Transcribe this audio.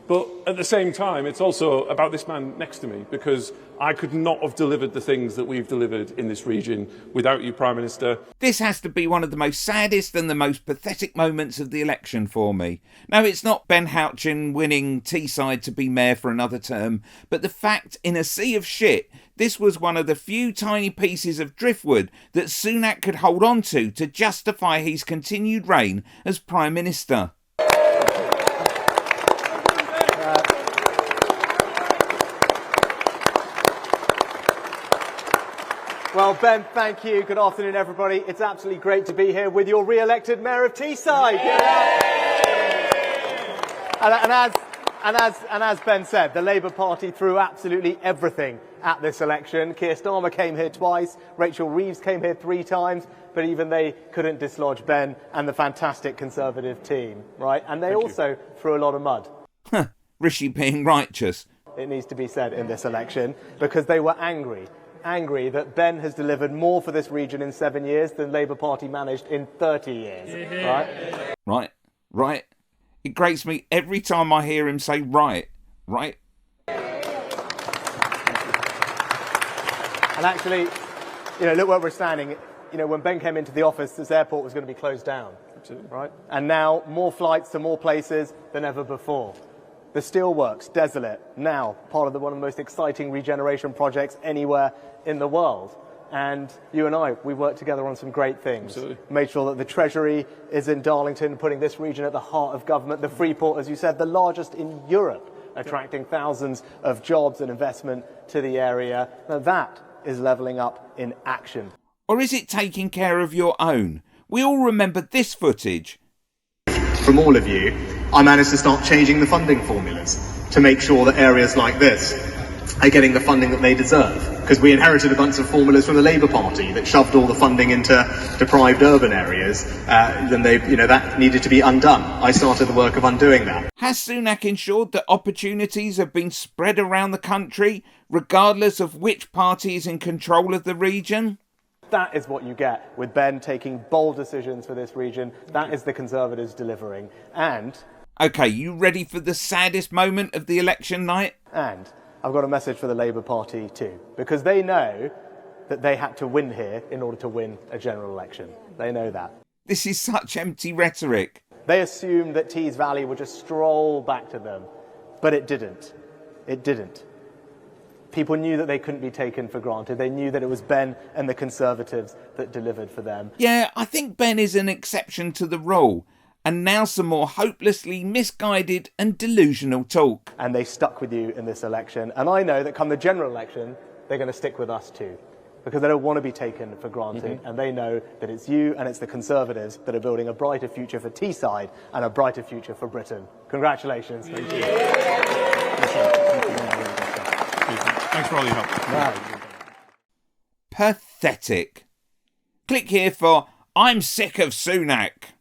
But at the same time, it's also about this man next to me, because I could not have delivered the things that we've delivered in this region without you, Prime Minister. This has to be one of the most saddest and the most pathetic moments of the election for me. No, it's not Ben Houchin winning Teesside to be mayor for another term, but the fact, in a sea of shit, this was one of the few tiny pieces of driftwood that Sunak could hold on to justify his continued reign as Prime Minister. Well, Ben, thank you. Good afternoon, everybody. It's absolutely great to be here with your re-elected Mayor of Teesside. And as Ben said, the Labour Party threw absolutely everything at this election. Keir Starmer came here twice, Rachel Reeves came here 3 times, but even they couldn't dislodge Ben and the fantastic Conservative team, right? And they also threw a lot of mud. Rishi being righteous. It needs to be said in this election, because they were angry that Ben has delivered more for this region in 7 years than Labour Party managed in 30 years. Right. It grates me every time I hear him say right. And actually, look where we're standing. When Ben came into the office, this airport was going to be closed down. Absolutely. Right? And now more flights to more places than ever before. The steelworks, desolate, now part of one of the most exciting regeneration projects anywhere in the world. And you and I, we worked together on some great things. Absolutely. Made sure that the Treasury is in Darlington, putting this region at the heart of government. The Freeport, as you said, the largest in Europe, attracting thousands of jobs and investment to the area. Now that is levelling up in action. Or is it taking care of your own? We all remember this footage. From all of you, I managed to start changing the funding formulas to make sure that areas like this are getting the funding that they deserve. Because we inherited a bunch of formulas from the Labour Party that shoved all the funding into deprived urban areas, then that needed to be undone. I started the work of undoing that. Has Sunak ensured that opportunities have been spread around the country, regardless of which party is in control of the region? That is what you get with Ben taking bold decisions for this region. That is the Conservatives delivering. And... OK, you ready for the saddest moment of the election night? And I've got a message for the Labour Party too, because they know that they had to win here in order to win a general election. They know that. This is such empty rhetoric. They assumed that Tees Valley would just stroll back to them, but it didn't. It didn't. People knew that they couldn't be taken for granted. They knew that it was Ben and the Conservatives that delivered for them. Yeah, I think Ben is an exception to the rule. And now some more hopelessly misguided and delusional talk. And they stuck with you in this election. And I know that come the general election, they're going to stick with us too. Because they don't want to be taken for granted. And they know that it's you and it's the Conservatives that are building a brighter future for Teesside and a brighter future for Britain. Congratulations. Thank you. Thanks for all your help. Pathetic. Click here for I'm sick of Sunak.